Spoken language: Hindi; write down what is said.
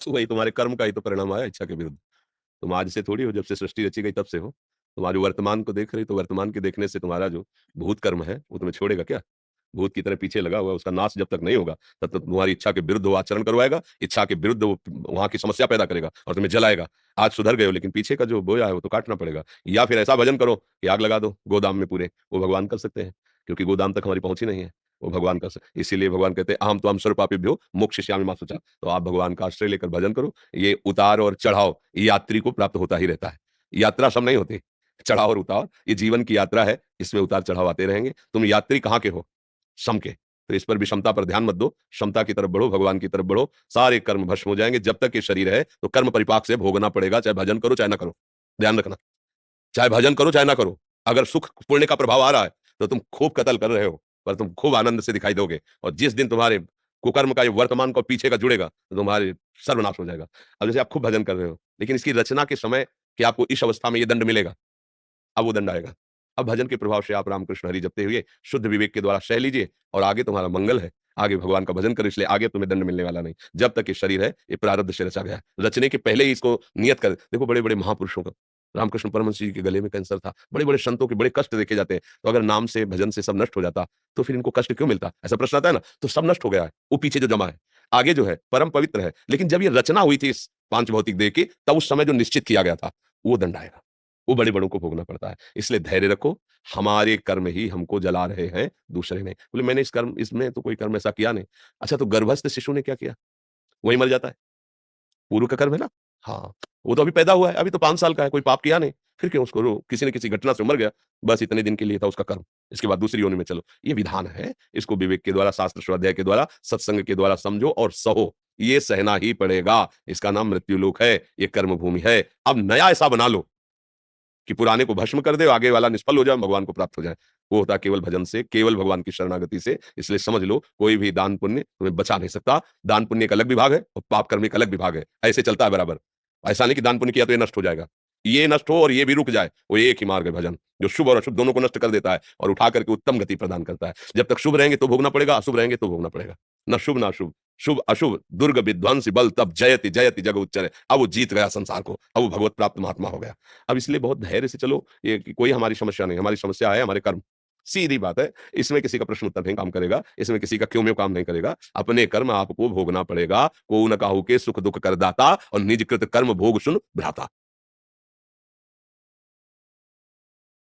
तो वही तुम्हारे कर्म का ही तो परिणाम आया इच्छा के विरुद्ध। तुम आज से थोड़ी हो, जब से सृष्टि रची गई तब से हो। तुम्हारे वर्तमान को देख रही, तो वर्तमान के देखने से तुम्हारा जो भूत कर्म है, वो तुम्हें छोड़ेगा क्या? भूत की तरह पीछे लगा हुआ है, उसका नाश जब तक नहीं होगा, तब तक तुम्हारी इच्छा के विरुद्ध वो आचरण करवाएगा, इच्छा के विरुद्ध वो वहाँ की समस्या पैदा करेगा और तुम्हें जलाएगा। आज सुधर गए हो, लेकिन पीछे का जो बोया है, वो तो काटना पड़ेगा। या फिर ऐसा भजन करो कि आग लगा दो गोदाम में पूरे, वो भगवान कर सकते हैं, क्योंकि गोदाम तक हमारी पहुँच ही नहीं है। वो भगवान कर सक इसीलिए भगवान कहते हैं, अहम त्वां सर्वपापेभ्यो मोक्षयिष्यामि मा शुचः। तो आप भगवान का आश्रय लेकर भजन करो। ये उतार और चढ़ाव यात्री को प्राप्त होता ही रहता है। यात्रा सब नहीं होती, चढ़ाव और उतार ये जीवन की यात्रा है, इसमें उतार-चढ़ाव आते रहेंगे। तुम यात्री कहाँ के हो? सम के। तो इस पर विषमता पर ध्यान मत दो, क्षमता की तरफ बढ़ो, भगवान की तरफ बढ़ो, सारे कर्म भस्म हो जाएँगे। जब तक ये शरीर है, तो कर्म परिपाक से भोगना पड़ेगा, चाहे भजन करो, चाहे ना करो। ध्यान रखना, चाहे भजन करो, चाहे ना करो। अगर सुख पुण्य का प्रभाव आ रहा है, तो तुम खूब कत्ल कर रहे हो, पर तुम खूब आनंद से दिखाई दोगे और जिस दिन तुम्हारे कुकर्म का ये वर्तमान का पीछे का जुड़ेगा, तो तुम्हारे सर्वनाश हो जाएगा। अब जैसे आप खूब भजन कर रहे हो, लेकिन इसकी रचना के समय कि आपको इस अवस्था में ये दंड मिलेगा, अब वो दंड आएगा। अब भजन के प्रभाव से आप रामकृष्ण हरि जपते हुए शुद्ध विवेक के द्वारा सह लीजिए और आगे तुम्हारा मंगल है। आगे भगवान का भजन करो, इसलिए आगे तुम्हें दंड मिलने वाला नहीं। जब तक ये शरीर है, ये प्रारब्ध से रचा गया है। रचने के पहले ही इसको नियत कर देखो, बड़े-बड़े महापुरुषों का रामकृष्ण परमहंस जी के गले में कैंसर था। बड़े-बड़े संतों के बड़े कष्ट देखे जाते हैं। तो अगर नाम से, भजन से सब नष्ट हो जाता, तो फिर इनको कष्ट क्यों मिलता? ऐसा प्रश्न आता है ना? तो सब नष्ट हो गया है, वो पीछे जो जमा है। आगे जो है परम पवित्र है, लेकिन जब ये रचना हुई थी इस पांच भौतिक देह की, तब उस समय जो निश्चित किया गया था, वो दंड आएगा। वो बड़े-बड़ों को भोगना पड़ता है। इसलिए धैर्य रखो, हमारे कर्म ही हमको जला रहे हैं, दूसरे नहीं। बोले मैंने इस कर्म इसमें तो कोई कर्म ऐसा किया नहीं। अच्छा, तो गर्भस्थ शिशु ने क्या किया? वही मर जाता है। पूर्व का कर्म है ना? हाँ, वो तो अभी पैदा हुआ है, अभी तो 5 साल का है, कोई पाप किया नहीं। फिर क्यों उसको किसी न किसी घटना से मर गया, बस इतने दिन के लिए था उसका कर्म। इसके बाद दूसरी योनि में चलो। ये विधान है, इसको विवेक के द्वारा, शास्त्र स्वाध्याय के द्वारा, सत्संग के द्वारा समझो और सहो। ये सहना ही पड़ेगा। इसका नाम मृत्युलोक है, ये कर्म भूमि है। अब नया ऐसा बना लो कि पुराने को भस्म कर दे, आगे वाला निष्फल हो जाए, भगवान को प्राप्त हो जाए। वो होता है केवल भजन से, केवल भगवान की शरणागति से। इसलिए समझ लो, कोई भी दान पुण्य तुम्हें बचा नहीं सकता। दान पुण्य एक अलग विभाग है और पाप कर्म एक अलग विभाग है। ऐसे चलता है बराबर। ऐसा नहीं कि दान पुण्य किया तो ये नष्ट हो जाएगा। ये नष्ट हो और ये भी रुक जाए, वो एक ही मार्ग है भजन, जो शुभ और अशुभ दोनों को नष्ट कर देता है और उठा करके उत्तम गति प्रदान करता है। जब तक शुभ रहेंगे तो भोगना पड़ेगा, अशुभ रहेंगे तो भोगना पड़ेगा। न शुभ न अशुभ, शुभ अशुभ दुर्ग विध्वंस बल तब जयति जयति जग उच्चर। अब वो जीत गया संसार को, अब वो भगवत प्राप्त महात्मा हो गया। अब इसलिए बहुत धैर्य से चलो, ये कि कोई हमारी समस्या नहीं, हमारी समस्या है हमारे कर्म। सीधी बात है, इसमें किसी का प्रश्न उत्तर नहीं काम करेगा, इसमें किसी का क्यों में काम नहीं करेगा। अपने कर्म आपको भोगना पड़ेगा। को न काहू के सुख दुख कर दाता और निज कृत कर्म भोग सुन भ्राता।